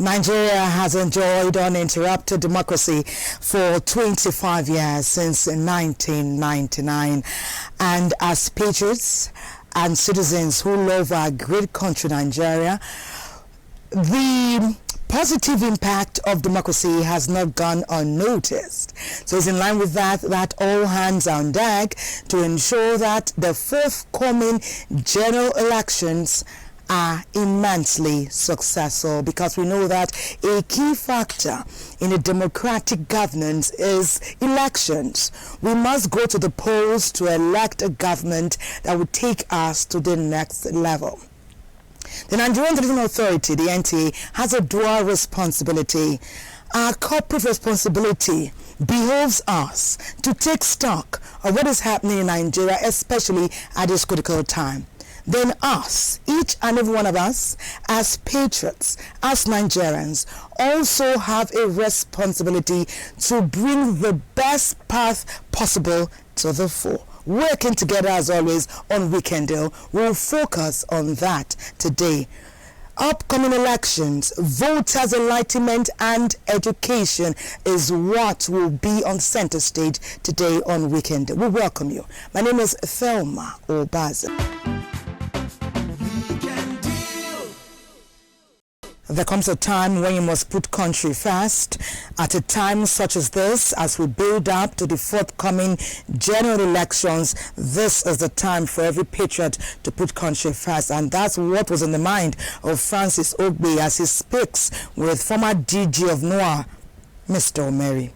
Nigeria has enjoyed uninterrupted democracy for 25 years since 1999, and as patriots and citizens who love our great country Nigeria, the positive impact of democracy has not gone unnoticed. So it's in line with that all hands are on deck to ensure that the forthcoming general elections are immensely successful, because we know that a key factor in a democratic governance is elections. We must go to the polls to elect a government that will take us to the next level. The Nigerian Television Authority, the NTA, has a dual responsibility. Our corporate responsibility behoves us to take stock of what is happening in Nigeria, especially at this critical time. Then us, each and every one of us, as patriots, as Nigerians, also have a responsibility to bring the best path possible to the fore. Working together as always on Weekendale, we'll focus on that today. Upcoming elections, voters' enlightenment and education is what will be on center stage today on Weekendale. We welcome you. My name is Thelma Obaza. There comes a time when you must put country first. At a time such as this, as we build up to the forthcoming general elections, this is the time for every patriot to put country first. And that's what was in the mind of Francis Ogbe as he speaks with former DG of NOAA, Mr. Omeri.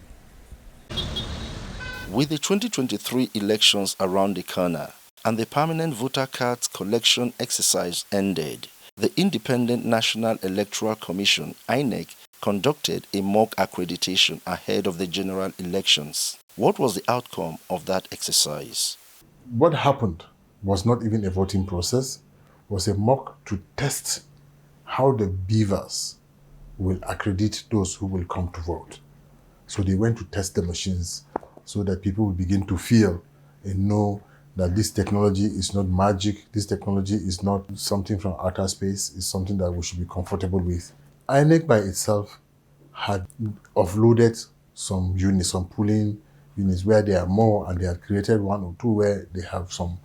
With the 2023 elections around the corner and the permanent voter cards collection exercise ended, the Independent National Electoral Commission, INEC, conducted a mock accreditation ahead of the general elections. What was the outcome of that exercise? What happened was not even a voting process, was a mock to test how the beavers will accredit those who will come to vote. So they went to test the machines so that people will begin to feel and know that this technology is not magic, this technology is not something from outer space, it's something that we should be comfortable with. INEC by itself had offloaded some units, some pooling units where there are more, and they had created one or two where they have some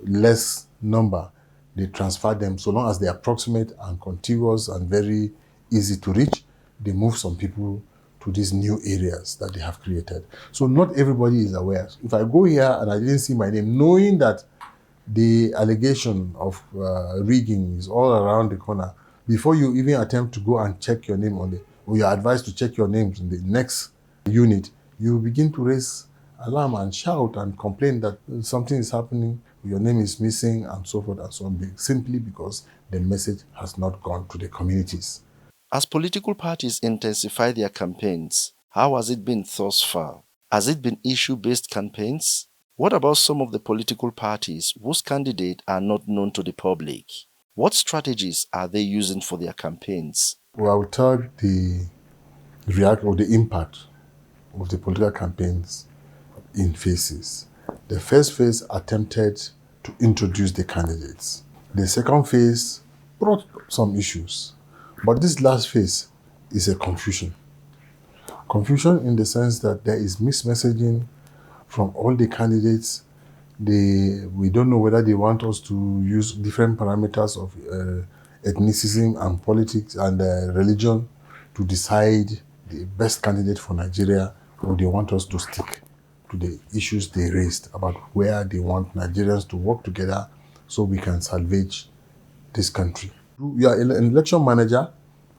less number. They transferred them, so long as they are approximate and contiguous and very easy to reach, they move some people to these new areas that they have created. So not everybody is aware. If I go here and I didn't see my name, knowing that the allegation of rigging is all around the corner, before you even attempt to go and check your name on or you're advised to check your names in the next unit, you begin to raise alarm and shout and complain that something is happening, your name is missing, and so forth and so on, simply because the message has not gone to the communities. As political parties intensify their campaigns, how has it been thus far? Has it been issue-based campaigns? What about some of the political parties whose candidates are not known to the public? What strategies are they using for their campaigns? Well, I will tell the impact of the political campaigns in phases. The first phase attempted to introduce the candidates. The second phase brought some issues. But this last phase is a confusion. Confusion in the sense that there is mismessaging from all the candidates. We don't know whether they want us to use different parameters of ethnicism and politics and religion to decide the best candidate for Nigeria, or they want us to stick to the issues they raised about where they want Nigerians to work together so we can salvage this country. You are an election manager,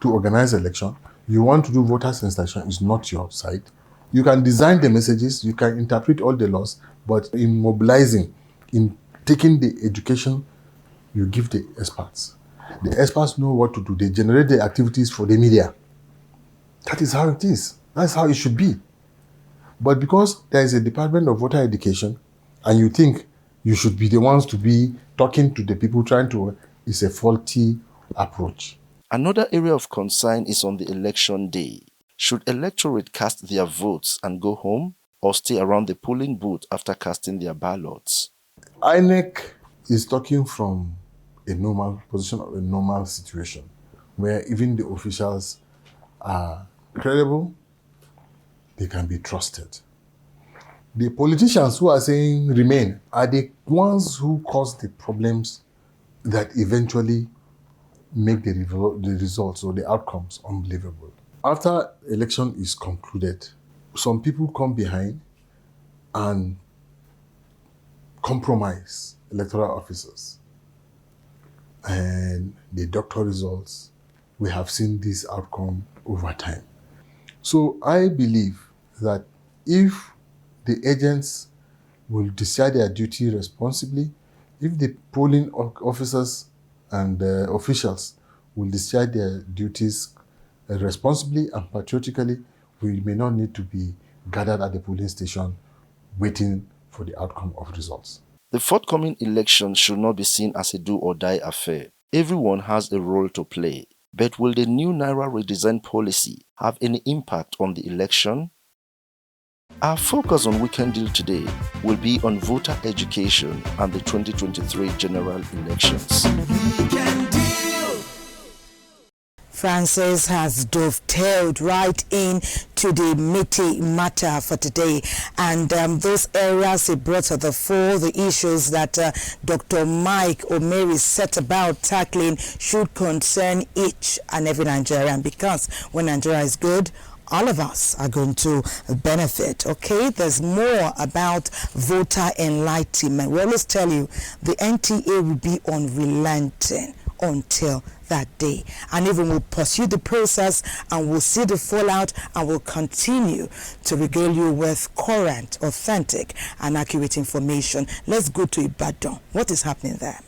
to organize election, you want to do voter sensitization, is not your side. You can design the messages, you can interpret all the laws, but in mobilizing, in taking the education, you give the experts. The experts know what to do. They generate the activities for the media. That is how it is. That's how it should be. But because there is a Department of Voter Education, and you think you should be the ones to be talking to the people trying to, it's a faulty approach. Another area of concern is on the election day. Should electorate cast their votes and go home, or stay around the polling booth after casting their ballots? INEC is talking from a normal position of a normal situation, where even the officials are credible, they can be trusted. The politicians who are saying remain are the ones who cause the problems that eventually make the results or the outcomes unbelievable. After election is concluded, some people come behind and compromise electoral officers and they doctor results. We have seen this outcome over time. So I believe that if the agents will discharge their duty responsibly, if the polling officers and officials will discharge their duties responsibly and patriotically, we may not need to be gathered at the polling station waiting for the outcome of results. The forthcoming election should not be seen as a do-or-die affair. Everyone has a role to play. But will the new Naira redesign policy have any impact on the election? Our focus on Weekend Deal today will be on voter education and the 2023 general elections. Francis has dovetailed right in to the meaty matter for today, and those areas he brought to the fore, the issues that Dr. Mike Omeri set about tackling should concern each and every Nigerian, because when Nigeria is good, all of us are going to benefit. Okay, there's more about voter enlightenment. We always tell you the NTA will be unrelenting until that day, and even we'll pursue the process and we'll see the fallout, and we'll continue to regale you with current, authentic and accurate information. Let's go to Ibadan. What is happening there?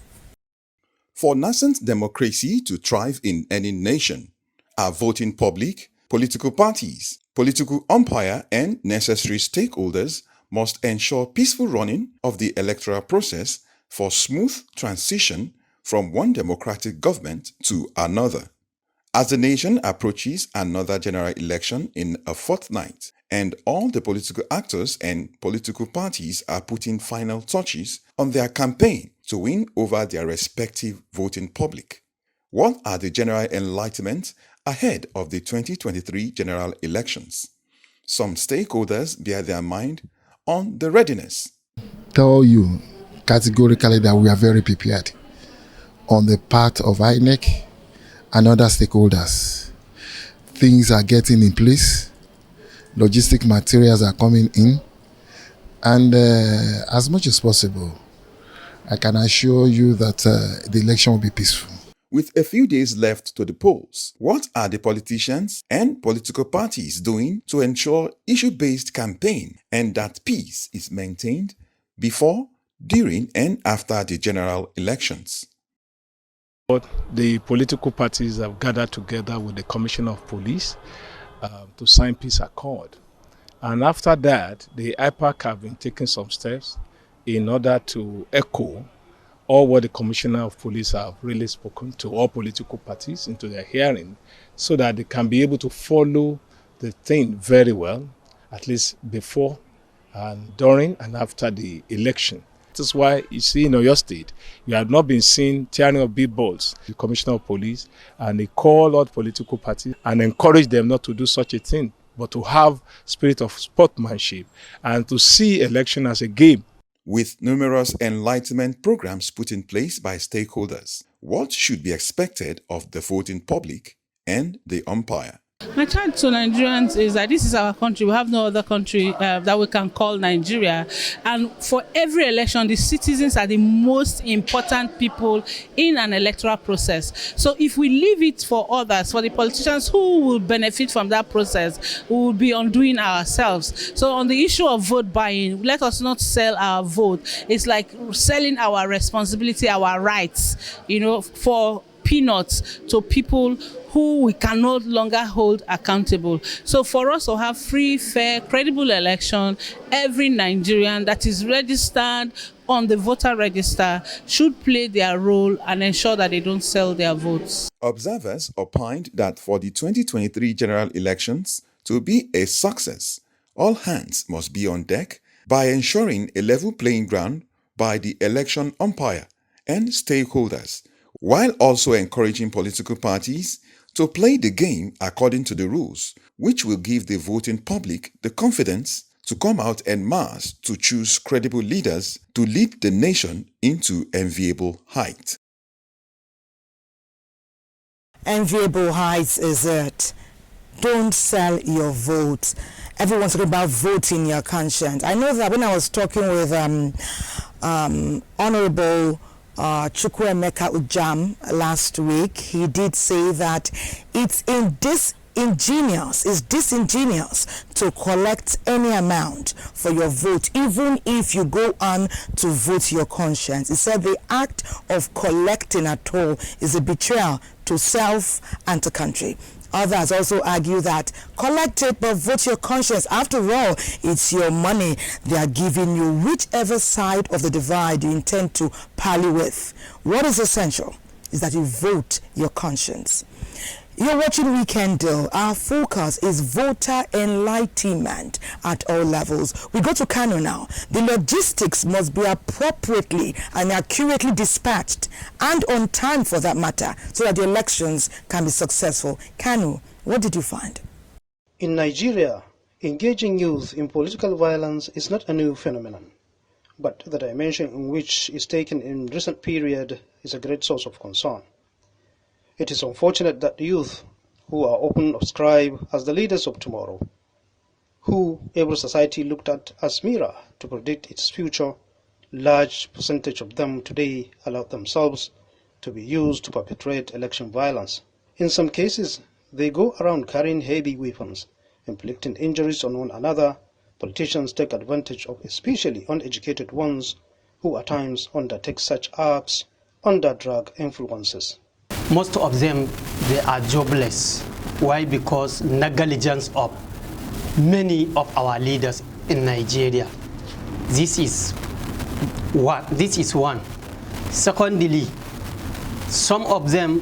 For nascent democracy to thrive in any nation, our voting public, political parties, political umpire and necessary stakeholders must ensure peaceful running of the electoral process for smooth transition from one democratic government to another. As the nation approaches another general election in a fortnight, and all the political actors and political parties are putting final touches on their campaign to win over their respective voting public, what are the general enlightenment ahead of the 2023 general elections? Some stakeholders bear their mind on the readiness. Tell you categorically that we are very prepared on the part of INEC and other stakeholders. Things are getting in place, logistic materials are coming in, and as much as possible, I can assure you that the election will be peaceful. With a few days left to the polls, what are the politicians and political parties doing to ensure issue-based campaign and that peace is maintained before, during, and after the general elections? The political parties have gathered together with the Commissioner of Police to sign peace accord. And after that, the IPAC have been taking some steps in order to echo all what the Commissioner of Police have really spoken to all political parties into their hearing, so that they can be able to follow the thing very well, at least before and during and after the election. This is why you see in Oyo State, you have not been seen tearing of billboards. The Commissioner of Police, and they call out political parties and encourage them not to do such a thing, but to have spirit of sportsmanship and to see election as a game. With numerous enlightenment programs put in place by stakeholders, what should be expected of the voting public and the umpire? My charge to Nigerians is that this is our country. We have no other country that we can call Nigeria. And for every election, the citizens are the most important people in an electoral process. So if we leave it for others, for the politicians who will benefit from that process, we will be undoing ourselves. So on the issue of vote buying, let us not sell our vote. It's like selling our responsibility, our rights, for peanuts to people who we can no longer hold accountable. So for us to have free, fair, credible election, every Nigerian that is registered on the voter register should play their role and ensure that they don't sell their votes. Observers opined that for the 2023 general elections to be a success, all hands must be on deck by ensuring a level playing ground by the election umpire and stakeholders, while also encouraging political parties to play the game according to the rules, which will give the voting public the confidence to come out en masse to choose credible leaders to lead the nation into enviable heights. Enviable heights is it. Don't sell your vote. Everyone's talking about voting your conscience. I know that when I was talking with Honorable Chukwuemeka Ujam last week, he did say that it's disingenuous to collect any amount for your vote, even if you go on to vote your conscience. He said the act of collecting at all is a betrayal to self and to country. Others also argue that collect it but vote your conscience. After all, it's your money they are giving you, whichever side of the divide you intend to parley with. What is essential is that you vote your conscience. You're watching Weekend Deal. Our focus is voter enlightenment at all levels. We go to Kano now. The logistics must be appropriately and accurately dispatched and on time for that matter, so that the elections can be successful. Kano, what did you find? In Nigeria, engaging youth in political violence is not a new phenomenon, but the dimension in which is taken in recent period is a great source of concern. It is unfortunate that the youth, who are often described as the leaders of tomorrow, who every society looked at as mirror to predict its future, large percentage of them today allow themselves to be used to perpetrate election violence. In some cases, they go around carrying heavy weapons, inflicting injuries on one another. Politicians take advantage of especially uneducated ones who at times undertake such acts under drug influences. Most of them, they are jobless. Why? Because negligence of many of our leaders in Nigeria. This is one. Secondly, some of them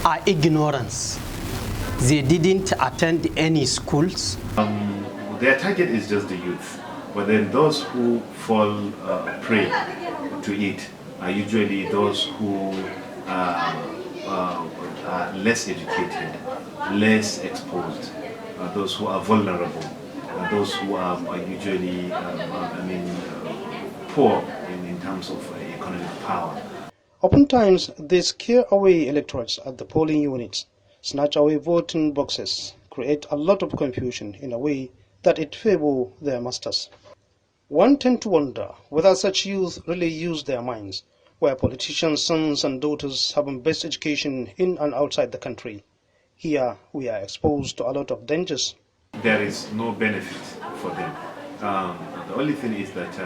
are ignorance. They didn't attend any schools. Their target is just the youth, but then those who fall prey to it are usually those who are less educated, less exposed, those who are vulnerable, those who are usually poor in terms of economic power. Oftentimes, they scare away electorates at the polling units, snatch away voting boxes, create a lot of confusion in a way that it favors their masters. One tends to wonder whether such youth really use their minds, where politicians' sons and daughters have the best education in and outside the country. Here, we are exposed to a lot of dangers. There is no benefit for them. The only thing is that,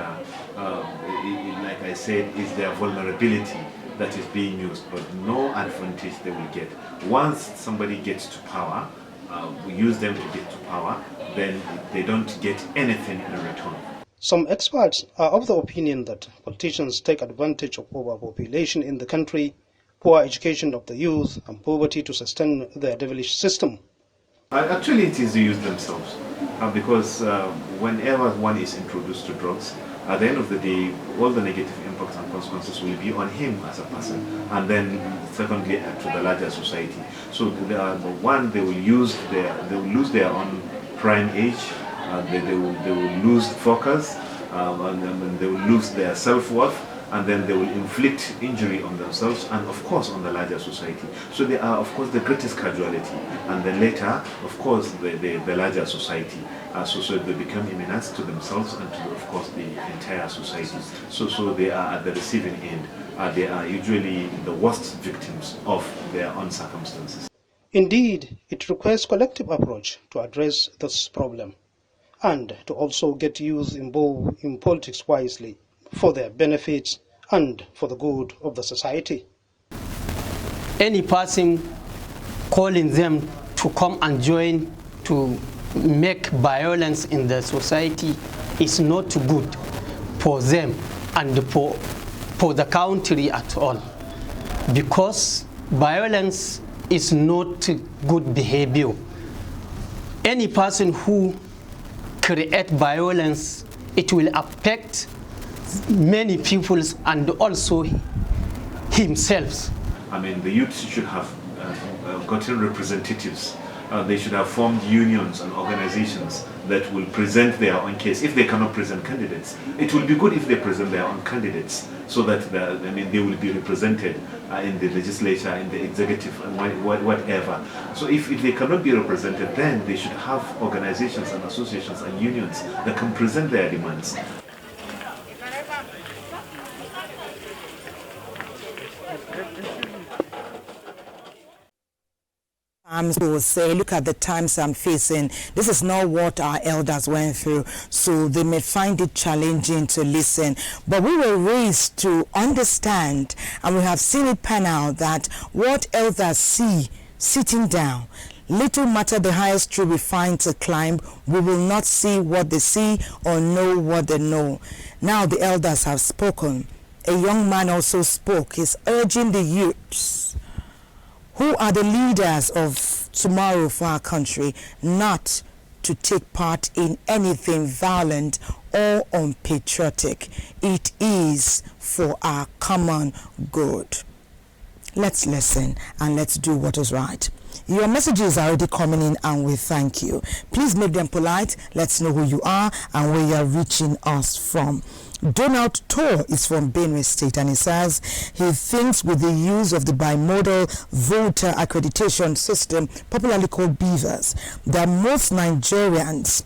like I said, is their vulnerability that is being used, but no advantage they will get. Once somebody gets to power, we use them to get to power, then they don't get anything in return. Some experts are of the opinion that politicians take advantage of overpopulation in the country, poor education of the youth, and poverty to sustain their devilish system. Actually, it is the youth themselves, because whenever one is introduced to drugs, at the end of the day, all the negative impacts and consequences will be on him as a person, and then secondly to the larger society. So they will lose their own prime age. They will lose focus, and they will lose their self-worth, and then they will inflict injury on themselves and of course on the larger society. So they are of course the greatest casualty, and then later of course the larger society. So they become a menace to themselves and to of course the entire society. So they are at the receiving end. They are usually the worst victims of their own circumstances. Indeed, it requires collective approach to address this problem and to also get youth involved in politics wisely for their benefits and for the good of the society. Any person calling them to come and join to make violence in the society is not good for them and for the country at all, because violence is not good behavior. Any person who create violence, it will affect many people and also himself. I mean, the youth should have gotten representatives. They should have formed unions and organizations that will present their own case. If they cannot present candidates, it will be good if they present their own candidates, so that they will be represented in the legislature, in the executive, and whatever. So if they cannot be represented, then they should have organizations and associations and unions that can present their demands. They will say, look at the times I'm facing. This is not what our elders went through. So they may find it challenging to listen. But we were raised to understand, and we have seen it pan out, that what elders see sitting down, little matter the highest tree we find to climb, we will not see what they see or know what they know. Now the elders have spoken. A young man also spoke. He's urging the youths, who are the leaders of tomorrow for our country, not to take part in anything violent or unpatriotic. It is for our common good. Let's listen and let's do what is right. Your messages are already coming in and we thank you. Please make them polite. Let's know who you are and where you are reaching us from. Donald Tor is from Benue State, and he says he thinks with the use of the bimodal voter accreditation system, popularly called BVAS, that most Nigerians,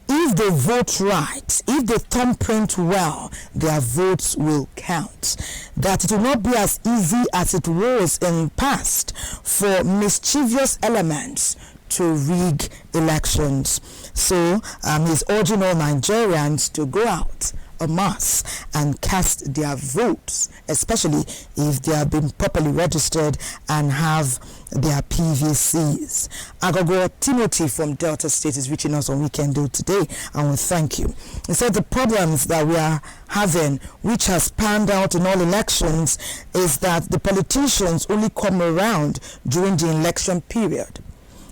if they vote right, if they thumbprint well, their votes will count. That it will not be as easy as it was in the past for mischievous elements to rig elections. So he's urging all Nigerians to go out en masse and cast their votes, especially if they have been properly registered and have their PVCs. Agogo Timothy from Delta State is reaching us on Weekend Do today, and we thank you. He said the problems that we are having, which has panned out in all elections, is that the politicians only come around during the election period.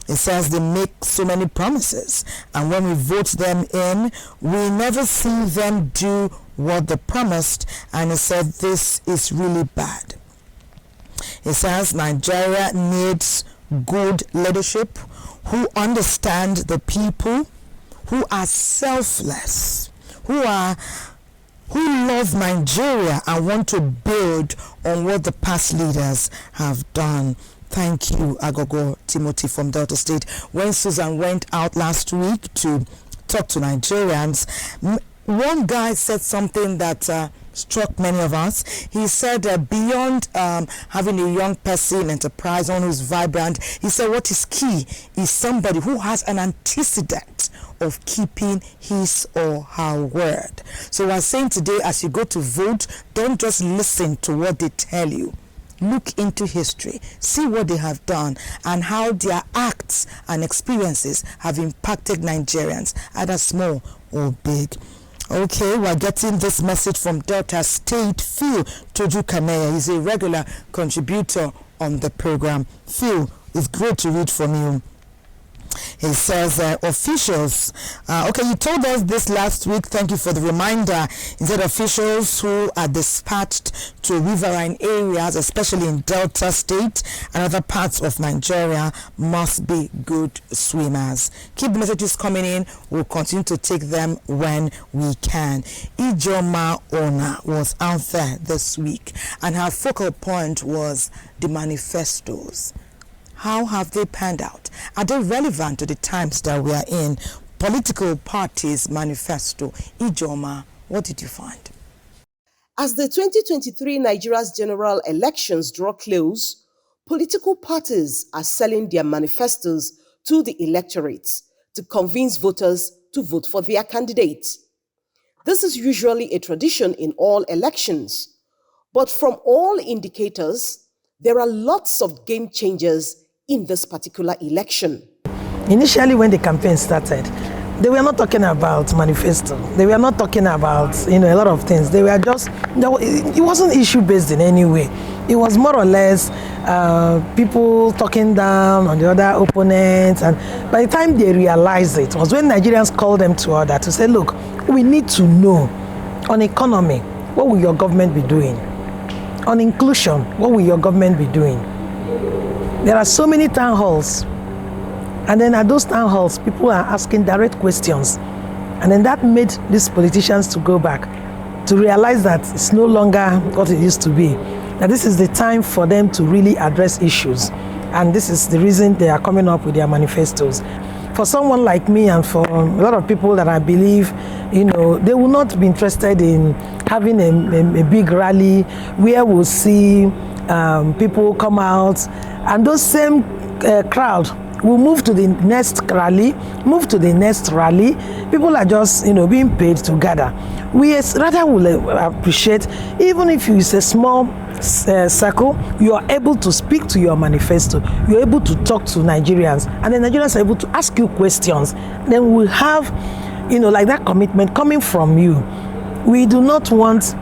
It says they make so many promises, and when we vote them in, we never see them do what they promised, and he said this is really bad. He says Nigeria needs good leadership who understand the people, who are selfless, who love Nigeria and want to build on what the past leaders have done. Thank you, Agogo Timothy from Delta State. When Susan went out last week to talk to Nigerians, one guy said something that struck many of us. He said beyond having a young person, enterprise, one who's vibrant, he said what is key is somebody who has an antecedent of keeping his or her word. So we're saying today, as you go to vote, don't just listen to what they tell you. Look into history, see what they have done and how their acts and experiences have impacted Nigerians, either small or big. Okay, we're getting this message from Delta State. Phil Tojukaneya is a regular contributor on the program. Phil, it's great to read from you. He says officials, okay, you told us this last week, thank you for the reminder. He said officials who are dispatched to riverine areas, especially in Delta State and other parts of Nigeria, must be good swimmers. Keep the messages coming in. We'll continue to take them when we can. Ijoma Ona was out there this week, and her focal point was the manifestos. How have they panned out? Are they relevant to the times that we are in? Political parties manifesto. Ijoma, what did you find? As the 2023 Nigeria's general elections draw close, political parties are selling their manifestos to the electorates to convince voters to vote for their candidates. This is usually a tradition in all elections, but from all indicators, there are lots of game changers in this particular election. Initially, when the campaign started, they were not talking about manifesto. They were not talking about, a lot of things. They were just, it wasn't issue-based in any way. It was more or less people talking down on the other opponents. And by the time they realized it was when Nigerians called them to order to say, look, we need to know on economy, what will your government be doing? On inclusion, what will your government be doing? There are so many town halls. And then at those town halls, people are asking direct questions. And then that made these politicians to go back, to realize that it's no longer what it used to be. That this is the time for them to really address issues. And this is the reason they are coming up with their manifestos. For someone like me and for a lot of people that I believe, they will not be interested in having a big rally where we'll see people come out and those same crowd will move to the next rally, People are just, being paid to gather. We rather will appreciate, even if it's a small circle, you are able to speak to your manifesto, you're able to talk to Nigerians, and the Nigerians are able to ask you questions. Then we'll have, like that commitment coming from you. We do not want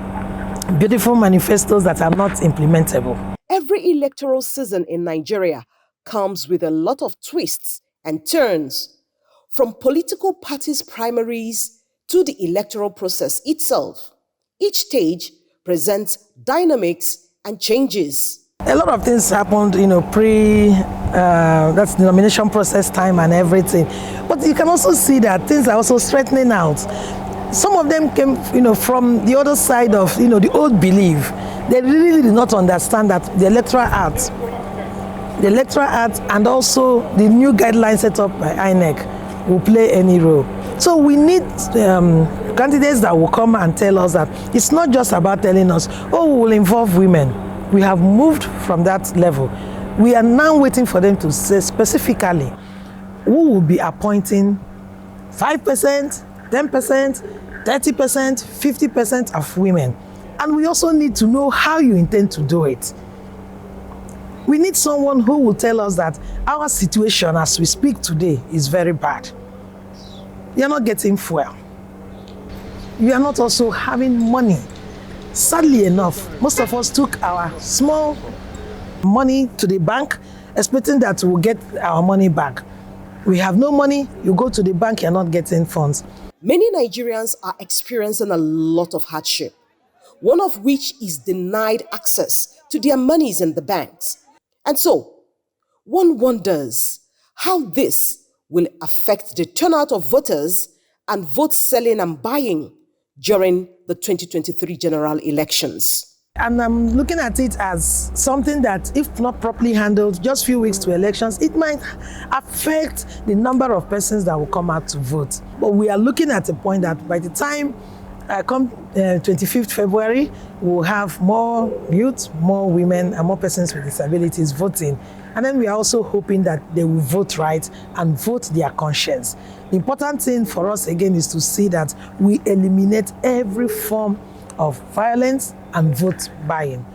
beautiful manifestos that are not implementable. Every electoral season in Nigeria comes with a lot of twists and turns, from political parties' primaries to the electoral process itself. Each stage presents dynamics and changes. A lot of things happened, that's the nomination process time and everything. But you can also see that things are also straightening out. Some of them came, from the other side of, the old belief. They really did not understand that the Electoral Act and also the new guidelines set up by INEC will play any role. So we need candidates that will come and tell us that it's not just about telling us, we will involve women. We have moved from that level. We are now waiting for them to say specifically who will be appointing 5%, 10%, 30%, 50% of women. And we also need to know how you intend to do it. We need someone who will tell us that our situation as we speak today is very bad. You are not getting fuel. You are not also having money. Sadly enough, most of us took our small money to the bank, expecting that we'll get our money back. We have no money, you go to the bank, you're not getting funds. Many Nigerians are experiencing a lot of hardship, one of which is denied access to their monies in the banks. And so, one wonders how this will affect the turnout of voters and vote selling and buying during the 2023 general elections. And I'm looking at it as something that, if not properly handled, just a few weeks to elections, it might affect the number of persons that will come out to vote. But we are looking at a point that by the time come 25th February, we'll have more youth, more women, and more persons with disabilities voting. And then we are also hoping that they will vote right and vote their conscience. The important thing for us, again, is to see that we eliminate every form of violence and vote buying.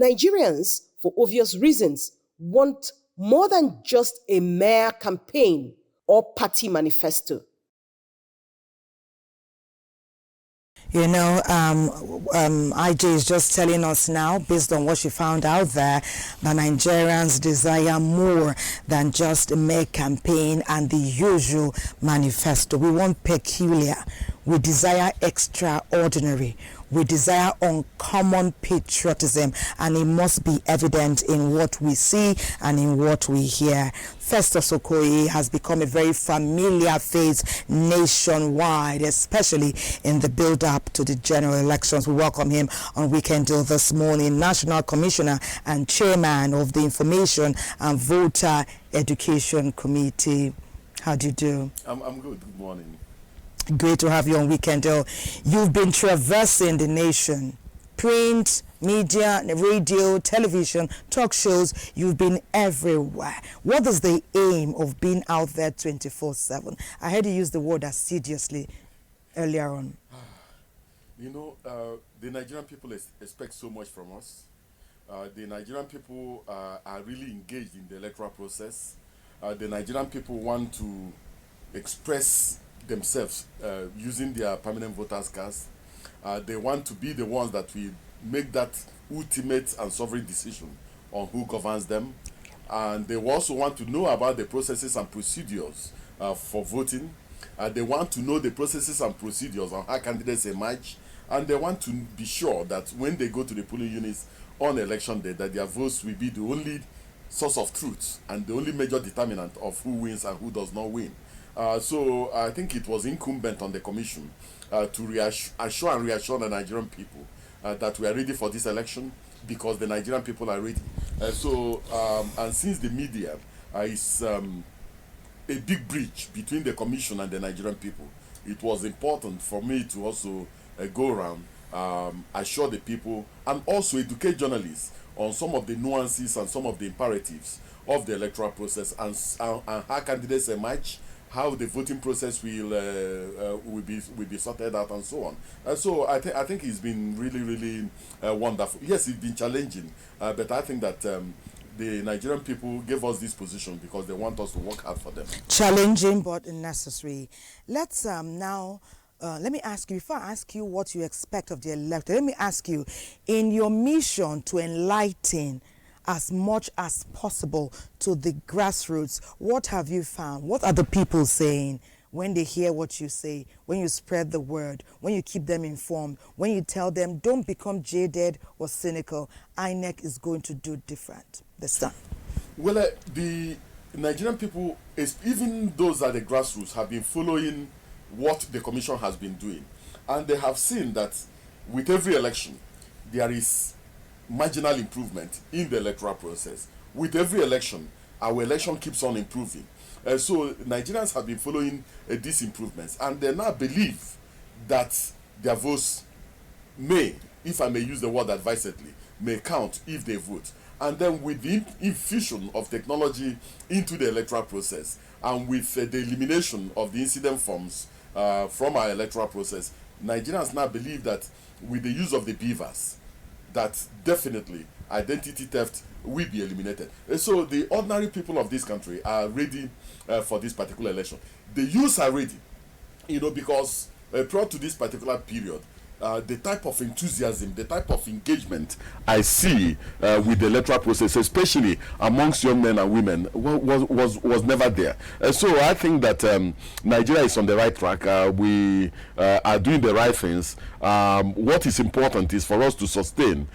Nigerians, for obvious reasons, want more than just a mere campaign or party manifesto. You know, IJ is just telling us now, based on what she found out there, that Nigerians desire more than just a mere campaign and the usual manifesto. We want peculiar. We desire extraordinary. We desire uncommon patriotism, and it must be evident in what we see and in what we hear. Festus Okoye has become a very familiar face nationwide, especially in the build-up to the general elections. We welcome him on Weekend Deal this morning. National Commissioner and Chairman of the Information and Voter Education Committee. How do you do? I'm good. Good morning. Great to have you on Weekend Deal. You've been traversing the nation. Print, media, radio, television, talk shows. You've been everywhere. What is the aim of being out there 24/7? I heard you use the word assiduously earlier on. You know, the Nigerian people expect so much from us. The Nigerian people are really engaged in the electoral process. The Nigerian people want to express themselves using their permanent voters cards. They want to be the ones that will make that ultimate and sovereign decision on who governs them, and they also want to know about the processes and procedures for voting. They want to know the processes and procedures on how candidates emerge, and they want to be sure that when they go to the polling units on election day, that their votes will be the only source of truth and the only major determinant of who wins and who does not win. So I think it was incumbent on the Commission to assure and reassure the Nigerian people that we are ready for this election, because the Nigerian people are ready. And since the media is a big bridge between the Commission and the Nigerian people, it was important for me to also go around, assure the people, and also educate journalists on some of the nuances and some of the imperatives of the electoral process, and how candidates emerge, how the voting process will be sorted out, and so on. So I think it's been really wonderful. Yes, it's been challenging, but I think that the Nigerian people gave us this position because they want us to work hard for them. Challenging but necessary. Let's now. Let me ask you, before I ask you what you expect of the electorate, let me ask you, in your mission to enlighten as much as possible to the grassroots, what have you found? What are the people saying when they hear what you say, when you spread the word, when you keep them informed, when you tell them don't become jaded or cynical? INEC is going to do different this time. Well, the Nigerian people, even those at the grassroots, have been following what the Commission has been doing, and they have seen that with every election there is marginal improvement in the electoral process. With every election, our election keeps on improving. So Nigerians have been following these improvements, and they now believe that their votes may, if I may use the word advisedly, may count if they vote. And then with the infusion of technology into the electoral process, and with the elimination of the incident forms from our electoral process, Nigerians now believe that with the use of the beavers, that definitely identity theft will be eliminated. So the ordinary people of this country are ready for this particular election. The youths are ready, because prior to this particular period, the type of enthusiasm, the type of engagement I see with the electoral process, especially amongst young men and women, was never there. So I think that Nigeria is on the right track. We are doing the right things. What is important is for us to sustain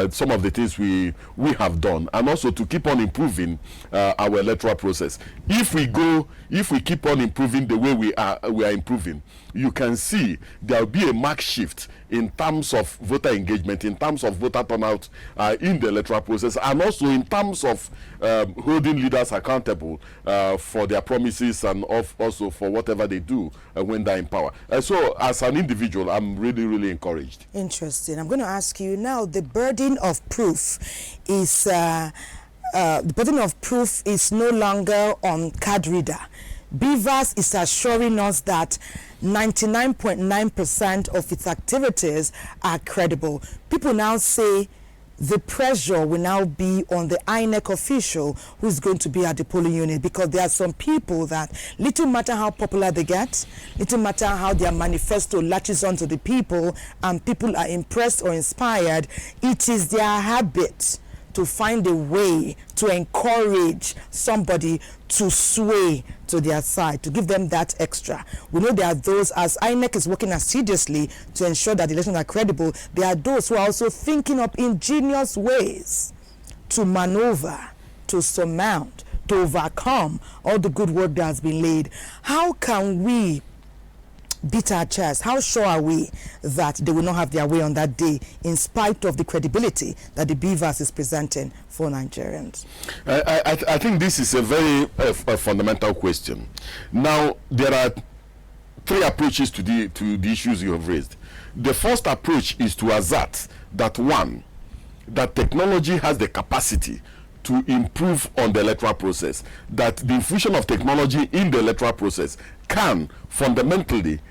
some of the things we have done, and also to keep on improving our electoral process. If we keep on improving the way we are improving, you can see there will be a marked shift in terms of voter engagement, in terms of voter turnout in the electoral process, and also in terms of holding leaders accountable for their promises, and also for whatever they do when they're in power. So as an individual, I'm really encouraged. Interesting. I'm going to ask you now, the burden of proof is no longer on card reader. Beavers is assuring us that 99.9% of its activities are credible. People now say the pressure will now be on the INEC official who's going to be at the polling unit, because there are some people that little matter how popular they get, little matter how their manifesto latches onto the people and people are impressed or inspired, it is their habit to find a way to encourage somebody to sway to their side, to give them that extra. We know there are those, as INEC is working assiduously to ensure that the elections are credible, there are those who are also thinking up ingenious ways to maneuver, to surmount, to overcome all the good work that has been laid. How can we beat our chest? How sure are we that they will not have their way on that day, in spite of the credibility that the Beavers is presenting for Nigerians? I think this is a very fundamental question. Now, there are three approaches to the issues you have raised. The first approach is to assert that, one, that technology has the capacity to improve on the electoral process, that the infusion of technology in the electoral process can fundamentally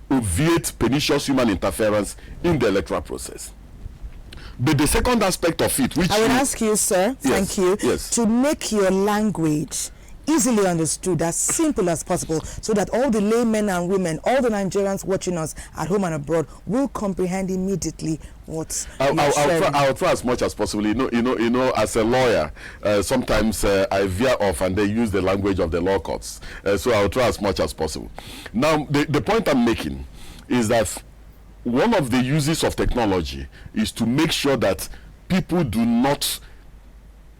obviate pernicious human interference in the electoral process. But the second aspect of it, which I would ask you, sir, thank you, to make your language easily understood, as simple as possible, so that all the laymen and women, all the Nigerians watching us at home and abroad, will comprehend immediately what I'll try as much as possible. You know, as a lawyer, sometimes I veer off and they use the language of the law courts. So I'll try as much as possible. Now, the point I'm making is that one of the uses of technology is to make sure that people do not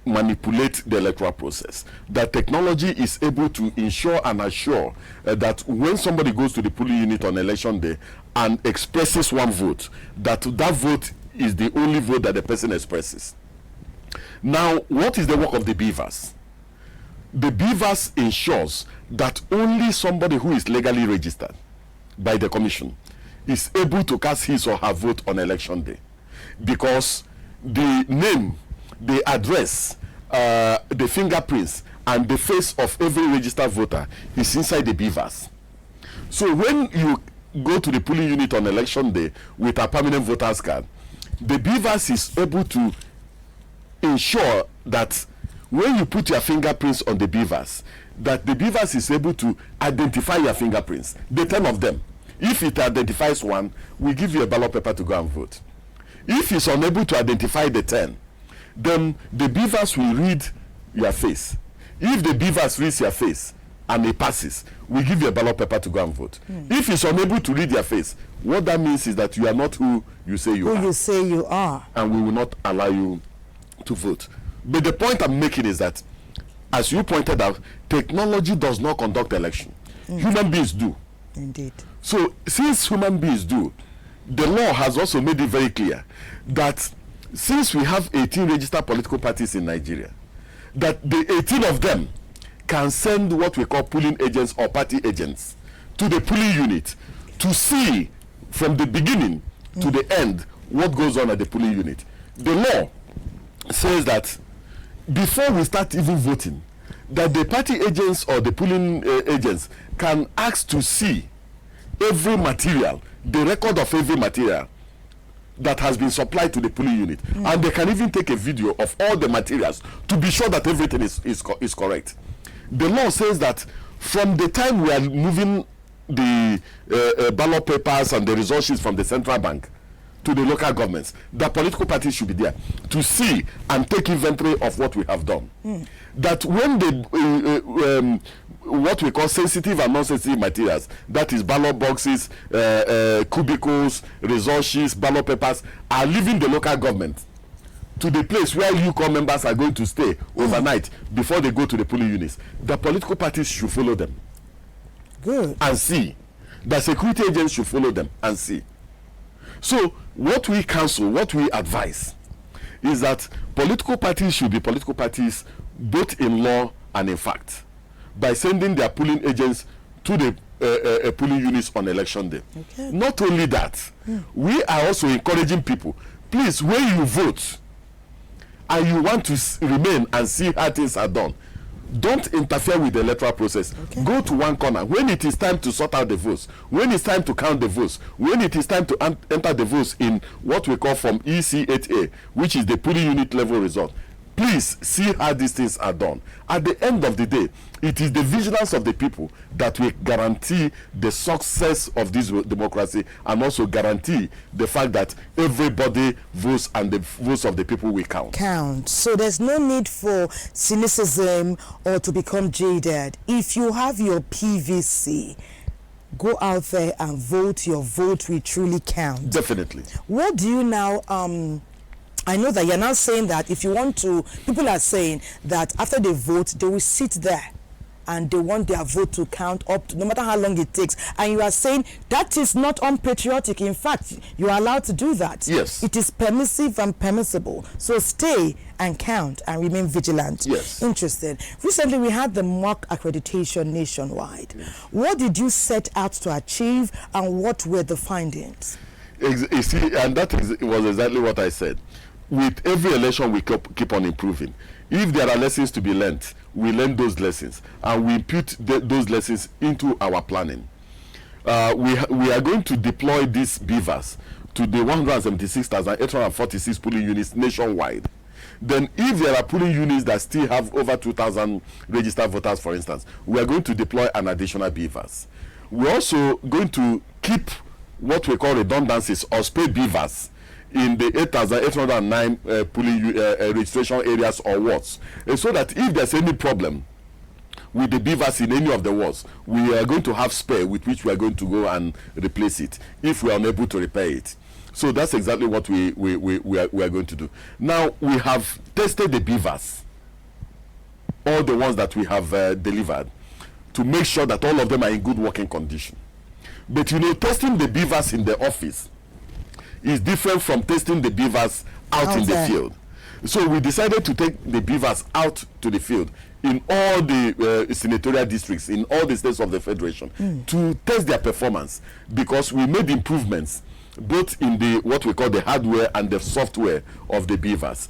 manipulate the electoral process. That technology is able to ensure and assure that when somebody goes to the polling unit on election day and expresses one vote, that vote is the only vote that the person expresses. Now, what is the work of the Beavers? The Beavers ensures that only somebody who is legally registered by the commission is able to cast his or her vote on election day, because the name, the address, the fingerprints, and the face of every registered voter is inside the Beavers. So when you go to the polling unit on election day with a permanent voter's card, the Beavers is able to ensure that when you put your fingerprints on the Beavers, that the Beavers is able to identify your fingerprints, the 10 of them. If it identifies one, we give you a ballot paper to go and vote. If it's unable to identify the 10, then the Beavers will read your face. If the Beavers reads your face and it passes, we give you a ballot paper to go and vote. If it's unable to read your face, what that means is that you are not who you say you are. Who you say you are. And we will not allow you to vote. But the point I'm making is that, as you pointed out, technology does not conduct election. Human beings do. Indeed. So, since human beings do, the law has also made it very clear that since we have 18 registered political parties in Nigeria, that the 18 of them can send what we call polling agents or party agents to the polling unit to see from the beginning to the end what goes on at the polling unit. The law says that before we start even voting, that the party agents or the polling agents can ask to see every material, the record of every material that has been supplied to the polling unit, and they can even take a video of all the materials to be sure that everything is correct. The law says that from the time we are moving the ballot papers and the resources from the central bank to the local governments, the political parties should be there to see and take inventory of what we have done. That when the what we call sensitive and non-sensitive materials, that is ballot boxes, cubicles, resources, ballot papers, are leaving the local government to the place where UCOM members are going to stay overnight before they go to the polling units. The political parties should follow them. Good. And see. The security agents should follow them and see. So what we counsel, what we advise, is that political parties should be political parties both in law and in fact, by sending their polling agents to the polling units on election day. Okay. Not only that, we are also encouraging people, please, when you vote and you want to remain and see how things are done, Don't interfere with the electoral process. Okay. Go to one corner. When it is time to sort out the votes, when it's time to count the votes, when it is time to enter the votes in what we call from EC8A, which is the polling unit level result, please see how these things are done. At the end of the day, it is the vigilance of the people that will guarantee the success of this democracy, and also guarantee the fact that everybody votes and the votes of the people will count. So there's no need for cynicism or to become jaded. If you have your PVC, go out there and vote. Your vote will truly count. Definitely. What do you now I know that you're now saying that if you want to, people are saying that after they vote, they will sit there and they want their vote to count up to, no matter how long it takes. And you are saying that is not unpatriotic. In fact, you are allowed to do that. Yes. It is permissive and permissible. So stay and count and remain vigilant. Yes. Interesting. Recently, we had the mock accreditation nationwide. What did you set out to achieve, and what were the findings? You see, and that was exactly what I said. With every election, we keep on improving. If there are lessons to be learned, we learn those lessons, and we impute those lessons into our planning. We are going to deploy these beavers to the 176,846 polling units nationwide. Then if there are polling units that still have over 2,000 registered voters, for instance, we are going to deploy an additional beavers. We're also going to keep what we call redundancies or spare beavers in the 8,809 polling registration areas or wards, so that if there's any problem with the beavers in any of the wards, we are going to have spare with which we are going to go and replace it if we are unable to repair it. So that's exactly what we are going to do. Now, we have tested the beavers, all the ones that we have delivered, to make sure that all of them are in good working condition. But you know, testing the beavers in the office is different from testing the beavers out in the field. So we decided to take the beavers out to the field in all the senatorial districts, in all the states of the federation, to test their performance, because we made improvements both in the what we call the hardware and the software of the beavers.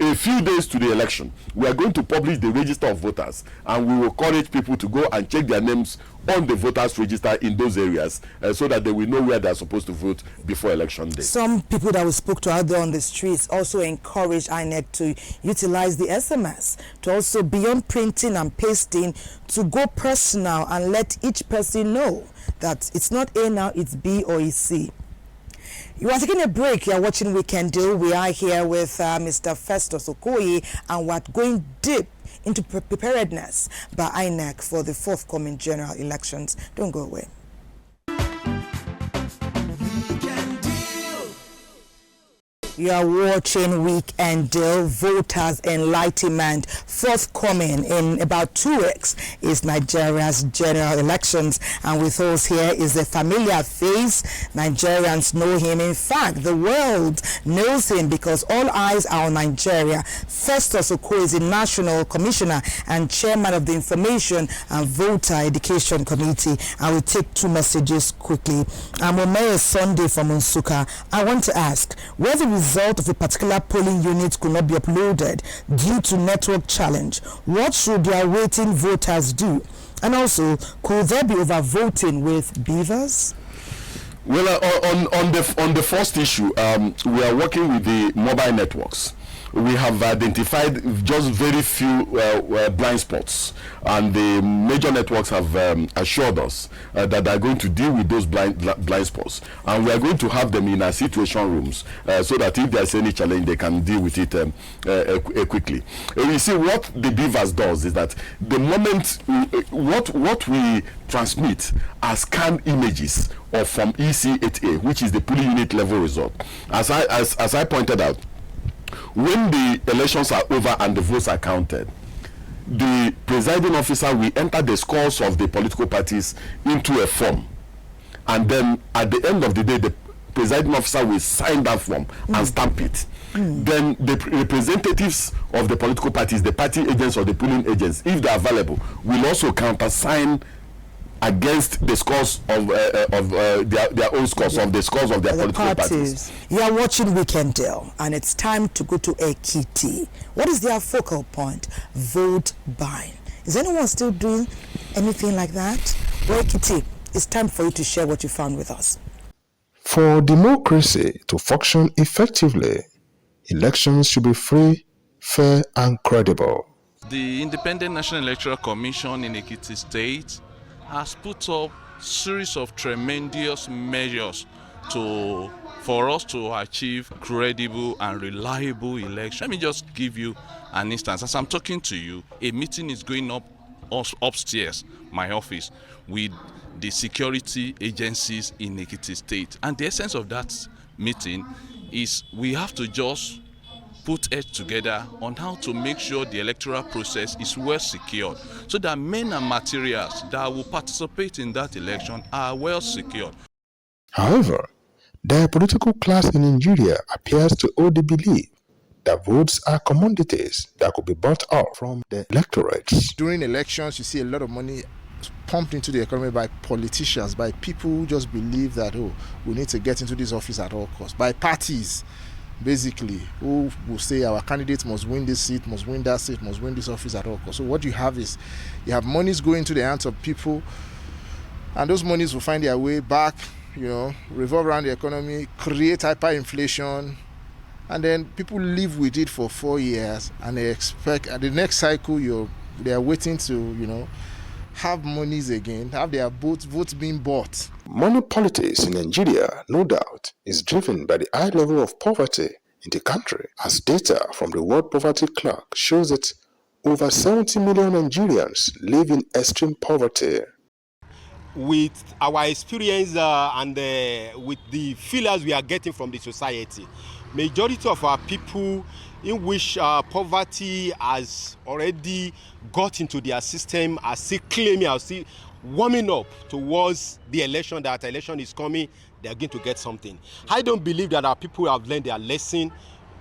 A few days to the election, we are going to publish the register of voters, and we will encourage people to go and check their names on the voters register in those areas, so that they will know where they are supposed to vote before election day. Some people that we spoke to out there on the streets also encourage INEC to utilize the SMS, to also, beyond printing and pasting, to go personal and let each person know that it's not A now, it's B or it's C. You are taking a break. You are watching Weekend Deal. We are here with Mr. Festus Okoye, and we're going deep into preparedness by INEC for the forthcoming general elections. Don't go away. You are watching Weekend Deal. Voters Enlightenment. Forthcoming in about 2 weeks is Nigeria's general elections, and with us here is a familiar face. Nigerians know him. In fact, the world knows him because all eyes are on Nigeria. Festus Okoye is the National Commissioner and Chairman of the Information and Voter Education Committee. I will take 2 messages quickly. I'm Omeye Sunday from Unsuka. I want to ask, where the result of a particular polling unit could not be uploaded due to network challenge, what should the awaiting voters do? And also, could there be overvoting with beavers? Well, on the first issue, we are working with the mobile networks. We have identified just very few blind spots, and the major networks have assured us that they are going to deal with those blind spots, and we are going to have them in our situation rooms, so that if there is any challenge, they can deal with it quickly. You see, what the beavers does is that the moment what we transmit as scanned images or from EC8A, which is the polling unit level result, as I pointed out, when the elections are over and the votes are counted, the presiding officer will enter the scores of the political parties into a form, and then at the end of the day, the presiding officer will sign that form and stamp it. Then the representatives of the political parties, the party agents or the polling agents, if they are available, will also countersign against the scores of their own scores, of the scores of their political parties. You are watching Weekend Deal, and it's time to go to Ekiti. What is their focal point? Vote buying. Is anyone still doing anything like that? Well, Kitty, it's time for you to share what you found with us. For democracy to function effectively, elections should be free, fair, and credible. The Independent National Electoral Commission in Ekiti State has put up a series of tremendous measures for us to achieve credible and reliable election. Let me just give you an instance. As I'm talking to you, a meeting is going up upstairs, my office, with the security agencies in Ekiti State. And the essence of that meeting is we have to just put heads together on how to make sure the electoral process is well secured, so that men and materials that will participate in that election are well secured. However, the political class in Nigeria appears to hold the belief that votes are commodities that could be bought up from the electorates. During elections, you see a lot of money pumped into the economy by politicians, by people who just believe that, oh, we need to get into this office at all costs, by parties, basically, who will say our candidate must win this seat, must win that seat, must win this office at all costs. So what you have is, you have monies going to the hands of people, and those monies will find their way back, revolve around the economy, create hyperinflation, and then people live with it for 4 years, and they expect at the next cycle they are waiting to have monies again, have their votes being bought. Money politics in Nigeria, no doubt, is driven by the high level of poverty in the country, as data from the World Poverty Clock shows that over 70 million Nigerians live in extreme poverty. With our experience and with the feelers we are getting from the society, majority of our people in which poverty has already got into their system are still claiming, are still warming up towards the election, that election is coming, they are going to get something. I don't believe that our people have learned their lesson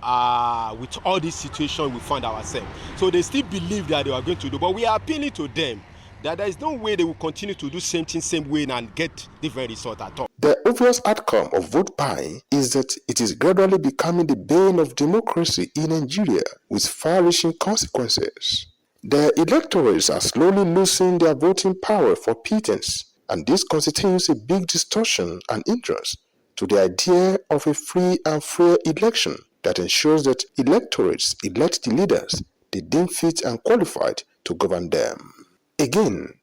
with all this situation we find ourselves. So they still believe that they are going to do, but we are appealing to them that there is no way they will continue to do same thing, same way and get different result at all. The obvious outcome of vote buying is that it is gradually becoming the bane of democracy in Nigeria, with far-reaching consequences. The electorates are slowly losing their voting power for pittance, and this constitutes a big distortion and hindrance to the idea of a free and fair election that ensures that electorates elect the leaders they deem fit and qualified to govern them. Again,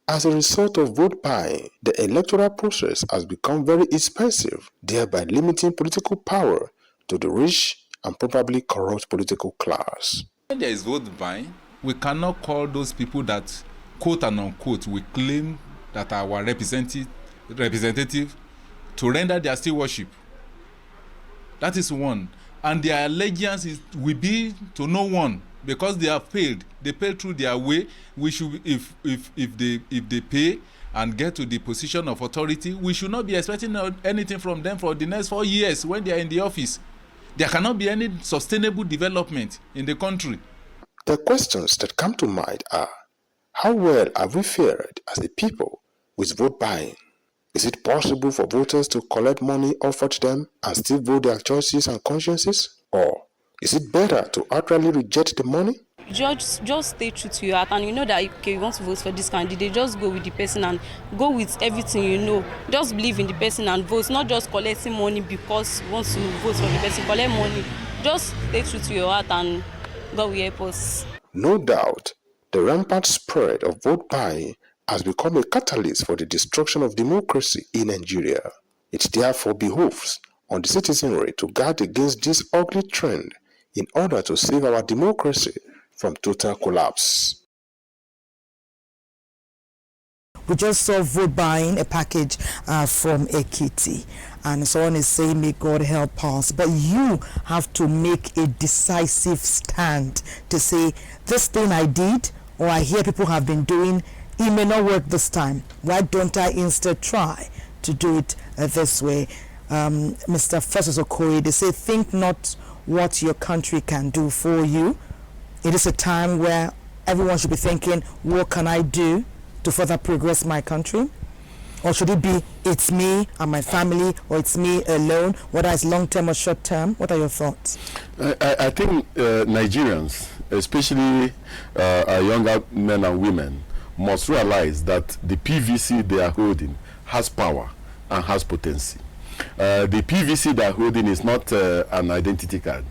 as a result of vote buying, the electoral process has become very expensive, thereby limiting political power to the rich and probably corrupt political class. When there is vote buying, we cannot call those people that, quote and unquote, we claim that are our representative to render their still worship. That is one. And their allegiance will be to no one, because they have paid. They pay through their way. We should, if they pay and get to the position of authority, we should not be expecting anything from them for the next 4 years when they are in the office. There cannot be any sustainable development in the country. The questions that come to mind are, how well have we fared as a people with vote buying? Is it possible for voters to collect money offered to them and still vote their choices and consciences? Or is it better to outrightly reject the money? Just stay true to your heart, and you know that okay, you want to vote for this candidate, just go with the person and go with everything you know. Just believe in the person and vote, not just collecting money because you want to vote for the person. Collect money. Just stay true to your heart and God will help us. No doubt, the rampant spread of vote buying has become a catalyst for the destruction of democracy in Nigeria. It therefore behooves on the citizenry to guard against this ugly trend in order to save our democracy from total collapse. We just saw vote buying, a package from Ekiti, and someone is saying, may God help us. But you have to make a decisive stand to say, this thing I did, or I hear people have been doing, it may not work this time. Why don't I instead try to do it this way? Mr. Festus Okoye, they say, think not what your country can do for you. It is a time where everyone should be thinking, what can I do to further progress my country? Or should it be, it's me and my family, or it's me alone, whether it's long-term or short-term? What are your thoughts? I think Nigerians especially our younger men and women, must realize that the PVC they are holding has power and has potency. The PVC they are holding is not an identity card.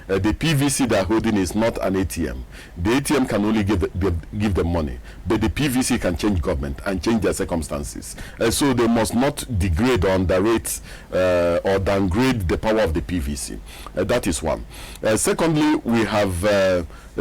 The PVC they are holding is not an ATM. The ATM can only give them money, but the PVC can change government and change their circumstances. So they must not degrade or underrate or downgrade the power of the PVC. That is one. Secondly, we have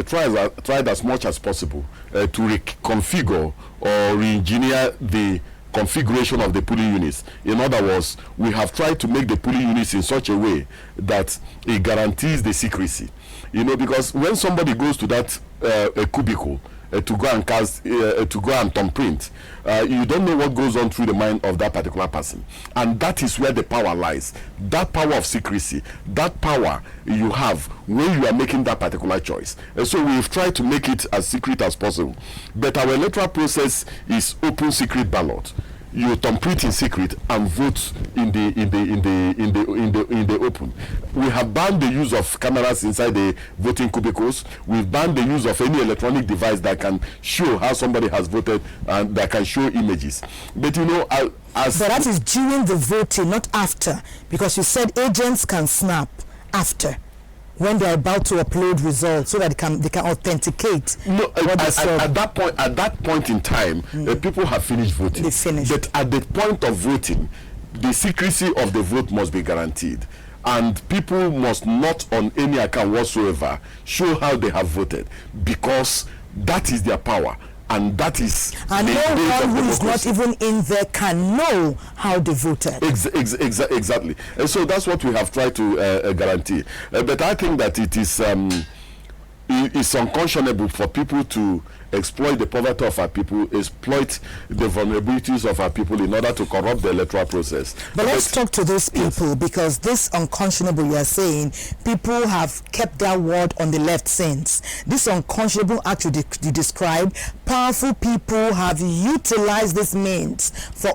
tried as much as possible to reconfigure or re-engineer the configuration of the polling units. In other words, we have tried to make the polling units in such a way that it guarantees the secrecy. You know, because when somebody goes to that a cubicle to go and cast, to go and thumbprint, you don't know what goes on through the mind of that particular person, and that is where the power lies. That power of secrecy, that power you have when you are making that particular choice. And so we've tried to make it as secret as possible. But our electoral process is open secret ballot. You thumbprint in secret and vote in the open. We have banned the use of cameras inside the voting cubicles. We've banned the use of any electronic device that can show how somebody has voted and that can show images. But you know, but that is during the voting, not after, because you said agents can snap after, when they are about to upload results, so that they can authenticate. No, at that point in time, people have finished voting. They finished. But at the point of voting, the secrecy of the vote must be guaranteed, and people must not, on any account whatsoever, show how they have voted, because that is their power. And that is, and no one who is not even in there can know how they voted. Exactly. And so that's what we have tried to guarantee. But I think that it is it's unconscionable for people to exploit the poverty of our people, exploit the vulnerabilities of our people in order to corrupt the electoral process. But let's talk to those people, because this unconscionable, you are saying, people have kept their word on the left since. This unconscionable act you described, powerful people have utilized this means for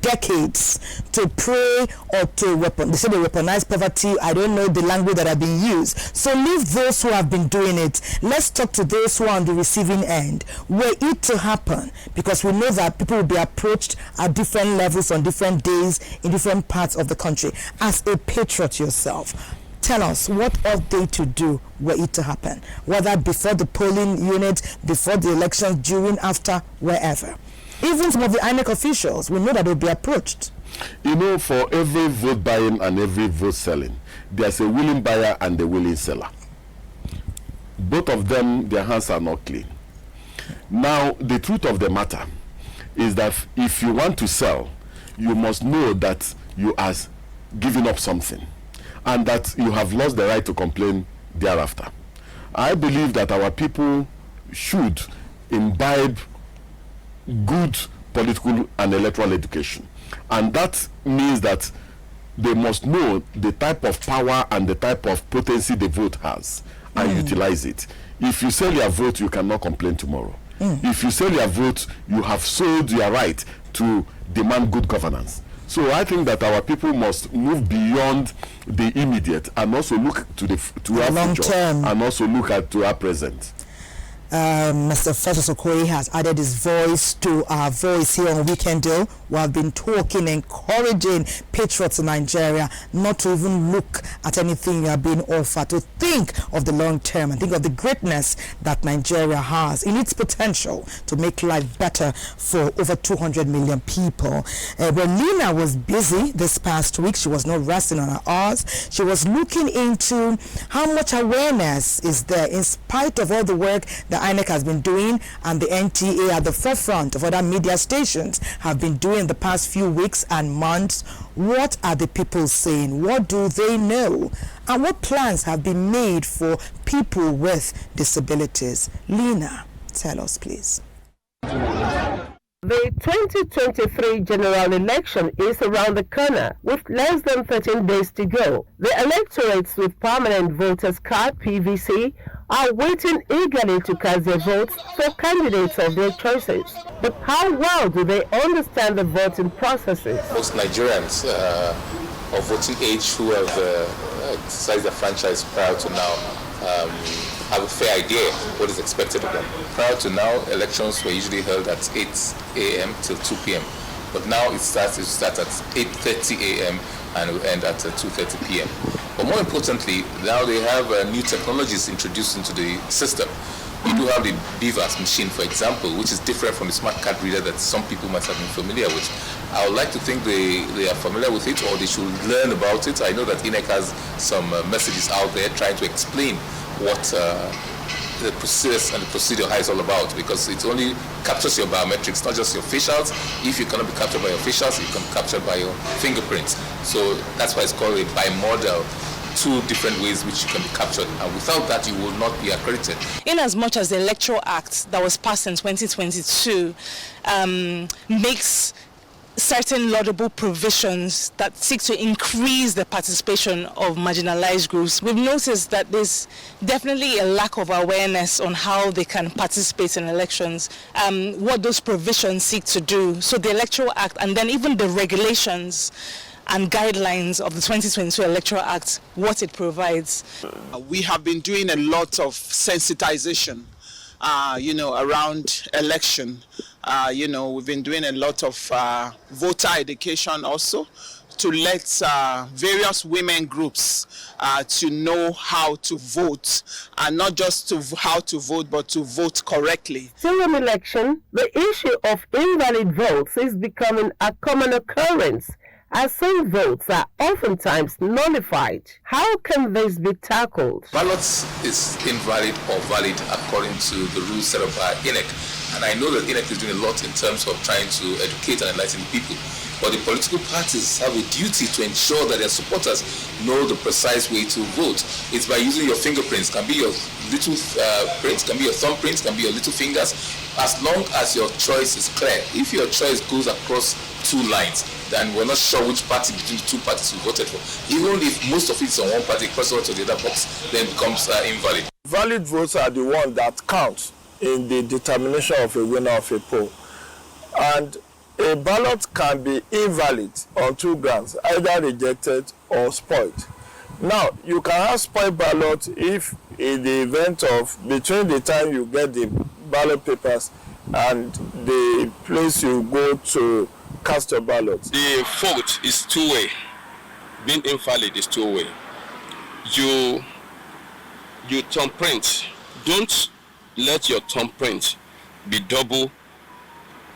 decades to pray or to weapon. They say they weaponize poverty. I don't know the language that have been used. So leave those who have been doing it. Let's talk to those who are on the receiving end. Were it to happen, because we know that people will be approached at different levels on different days in different parts of the country. As a patriot yourself, tell us, what ought they to do were it to happen, whether before the polling unit, before the elections, during, after, wherever. Even some of the INEC officials, we know that they'll be approached. You know, for every vote buying and every vote selling, there's a willing buyer and a willing seller. Both of them, their hands are not clean. Now, the truth of the matter is that if you want to sell, you must know that you are giving up something, and that you have lost the right to complain thereafter. I believe that our people should imbibe good political and electoral education, and that means that they must know the type of power and the type of potency the vote has and utilize it. If you sell your vote, you cannot complain tomorrow. If you sell your vote, you have sold your right to demand good governance. So I think that our people must move beyond the immediate and also look to our long future term, and also look to our present. Mr. Festus Okoye has added his voice to our voice here on Weekend Deal. We have been talking, encouraging patriots in Nigeria not to even look at anything you are being offered, to think of the long term and think of the greatness that Nigeria has in its potential to make life better for over 200 million people. When Lina was busy this past week, she was not resting on her hours. She was looking into how much awareness is there in spite of all the work that INEC has been doing, and the NTA at the forefront of other media stations have been doing the past few weeks and months. What are the people saying? What do they know? And what plans have been made for people with disabilities? Lina, tell us, please. The 2023 general election is around the corner, with less than 13 days to go. The electorates with permanent voters card (PVC) are waiting eagerly to cast their votes for candidates of their choices. But how well do they understand the voting processes? Most Nigerians of voting age who have exercised their franchise prior to now have a fair idea what is expected of them. Prior to now, elections were usually held at 8 a.m. till 2 p.m. But now it starts at 8:30 a.m. and will end at 2:30 p.m. But more importantly, now they have new technologies introduced into the system. You do have the BVAS machine, for example, which is different from the smart card reader that some people might have been familiar with. I would like to think they are familiar with it, or they should learn about it. I know that INEC has some messages out there trying to explain what the process and the procedure how it's all about, because it only captures your biometrics, not just your facials. If you cannot be captured by your facials, you can be captured by your fingerprints. So that's why it's called a bimodal. Two different ways which you can be captured, and without that you will not be accredited. In as much as the Electoral Act that was passed in 2022 makes certain laudable provisions that seek to increase the participation of marginalized groups, we've noticed that there's definitely a lack of awareness on how they can participate in elections, what those provisions seek to do. So the Electoral Act and then even the regulations and guidelines of the 2022 Electoral Act, what it provides. We have been doing a lot of sensitization, around election. We've been doing a lot of voter education also to let various women groups to know how to vote, and not just to how to vote, but to vote correctly. During an election, the issue of invalid votes is becoming a common occurrence, as some votes are oftentimes nullified. How can this be tackled? Ballots is invalid or valid according to the rules set up by INEC. And I know that INEC is doing a lot in terms of trying to educate and enlighten people. But the political parties have a duty to ensure that their supporters know the precise way to vote. It's by using your fingerprints, can be your little prints, can be your thumbprints, can be your little fingers, as long as your choice is clear. If your choice goes across two lines, then we're not sure which party between the two parties we voted for. Even if most of it is on one party, cross over to the other box, then it becomes invalid. Valid votes are the ones that count in the determination of a winner of a poll. And a ballot can be invalid on two grounds, either rejected or spoiled. Now, you can have spoiled ballot if in the event of between the time you get the ballot papers and the place you go to cast your ballot. The vote is two-way. Being invalid is two-way. You thumbprint. Don't let your thumbprint be double,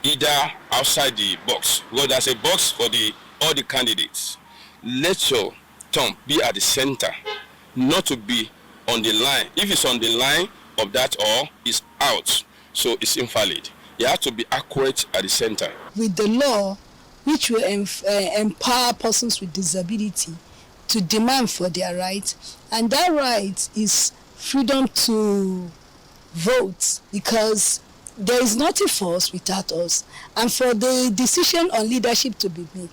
either outside the box. Well, there's a box for all the candidates. Let your thumb be at the center, not to be on the line. If it's on the line of that or it's out, so it's invalid. You have to be accurate at the center. With the law, which will empower persons with disability to demand for their rights, and that right is freedom to vote, because there is nothing for us without us. And for the decision on leadership to be made,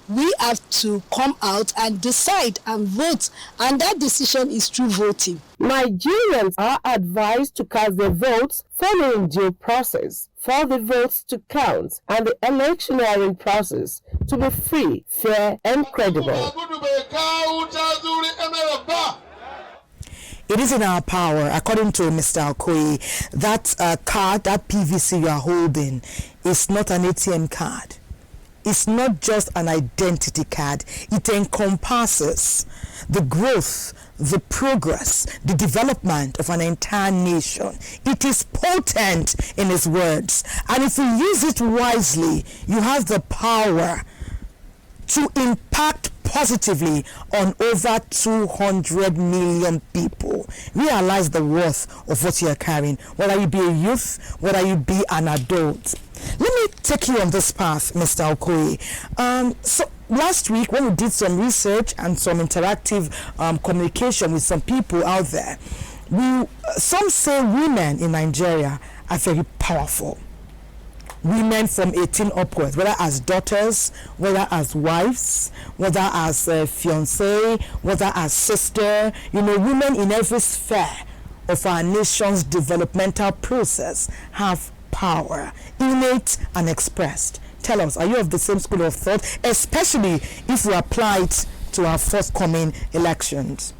we have to come out and decide and vote, and that decision is through voting. Nigerians are advised to cast their votes following due process for the votes to count and the electioneering process to be free, fair, and credible. It is in our power, according to Mr. Okoye, that card, that PVC you are holding, is not an ATM card. It's not just an identity card. It encompasses the growth, the progress, the development of an entire nation. It is potent in its words. And if you use it wisely, you have the power to impact positively on over 200 million people. Realize the worth of what you are carrying, whether you be a youth, whether you be an adult. Let me take you on this path, Mr. Okoye. So last week, when we did some research and some interactive communication with some people out there, some say women in Nigeria are very powerful. Women from 18 upwards, whether as daughters, whether as wives, whether as fiancé, whether as sister, women in every sphere of our nation's developmental process have power, innate and expressed. Tell us, are you of the same school of thought, especially if we apply it to our forthcoming elections?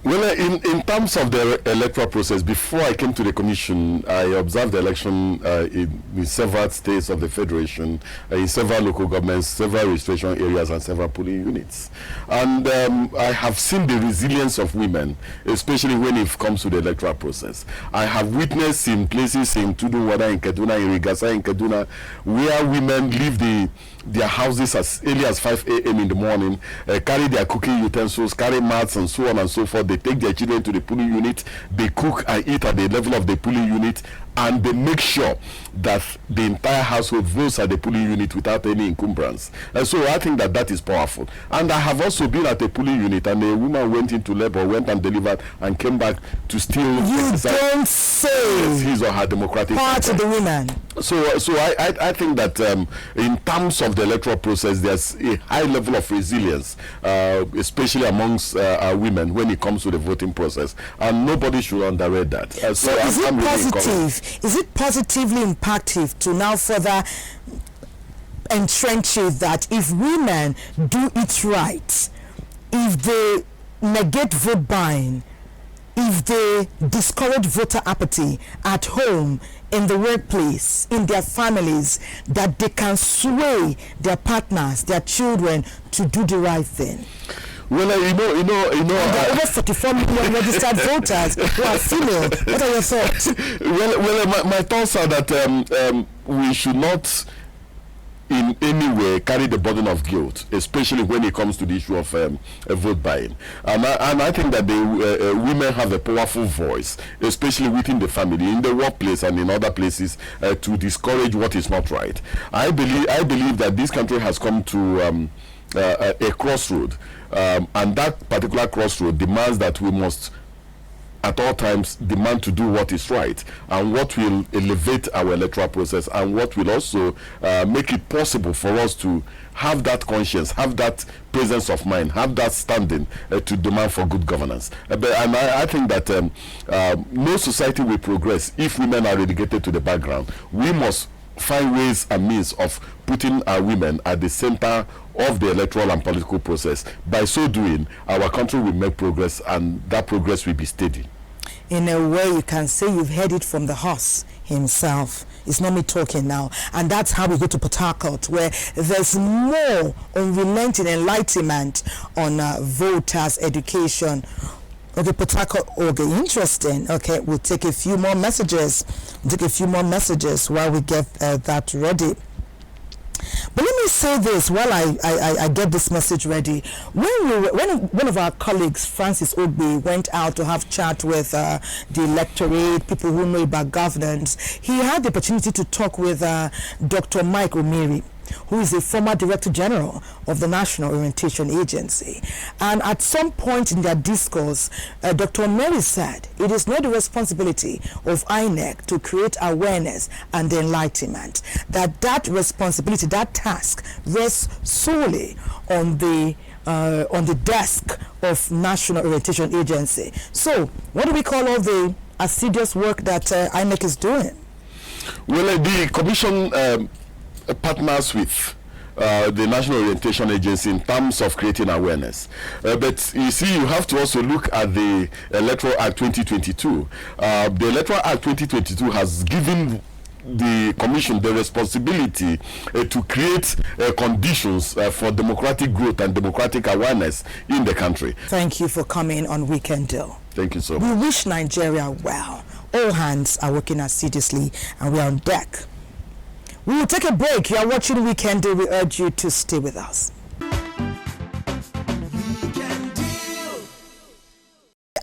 Well, in terms of the electoral process, before I came to the commission, I observed the election in several states of the federation, in several local governments, several registration areas, and several polling units. And I have seen the resilience of women, especially when it comes to the electoral process. I have witnessed in places in Tudunwada, in Kaduna, in Rigasa, in Kaduna, where women leave their houses as early as 5 a.m. in the morning, carry their cooking utensils, carry mats, and so on and so forth. They take their children to the polling unit, they cook and eat at the level of the polling unit, and they make sure that the entire household votes at the polling unit without any encumbrance. And so I think that is powerful. And I have also been at a polling unit, and a woman went into labor, went and delivered, and came back to still don't say his or her democratic part of the women. So I think that in terms of the electoral process, there's a high level of resilience, especially amongst women when it comes to the voting process, and nobody should underrate that. So is it positive? Is it positively impactful to now further entrench it that if women do it right, if they negate vote buying, if they discourage voter apathy at home, in the workplace, in their families, that they can sway their partners, their children to do the right thing? Well, you know. And there are over 44 million registered voters who are female. What are your thoughts? Well, my thoughts are that we should not in any way carry the burden of guilt, especially when it comes to the issue of vote buying. And I think that the women have a powerful voice, especially within the family, in the workplace, and in other places, to discourage what is not right. I believe that this country has come to a crossroad, and that particular crossroad demands that we must at all times demand to do what is right, and what will elevate our electoral process, and what will also make it possible for us to have that conscience, have that presence of mind, have that standing to demand for good governance. And I think that no society will progress if women are relegated to the background. We must find ways and means of putting our women at the center of the electoral and political process. By so doing, our country will make progress, and that progress will be steady. In a way, you can say you've heard it from the horse himself. It's not me talking now. And that's how we go to Port Harcourt, where there's more unrelenting enlightenment on voters' education. Okay, Port Harcourt, okay, interesting. Okay, we'll take a few more messages. While we get that ready. But let me say this while I get this message ready. When one of our colleagues, Francis Ogbe, went out to have chat with the electorate, people who know about governance, he had the opportunity to talk with Dr. Mike Omiri, who is a former Director General of the National Orientation Agency. And at some point in their discourse, Dr. Omiri said it is not the responsibility of INEC to create awareness and enlightenment, that responsibility, that task rests solely on the desk of National Orientation Agency. So what do we call all the assiduous work that INEC is doing? Well, the commission partners with the National Orientation Agency in terms of creating awareness. But you see, you have to also look at the Electoral Act 2022. The Electoral Act 2022 has given the Commission the responsibility to create conditions for democratic growth and democratic awareness in the country. Thank you for coming on Weekend Deal. Thank you so much. We wish Nigeria well. All hands are working assiduously, and we are on deck. We will take a break. You are watching Weekend Deal. We urge you to stay with us.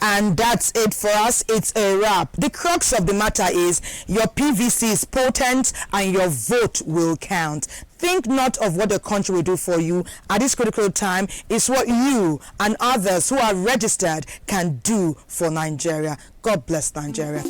And that's it for us. It's a wrap. The crux of the matter is your PVC is potent and your vote will count. Think not of what the country will do for you at this critical time. It's what you and others who are registered can do for Nigeria. God bless Nigeria.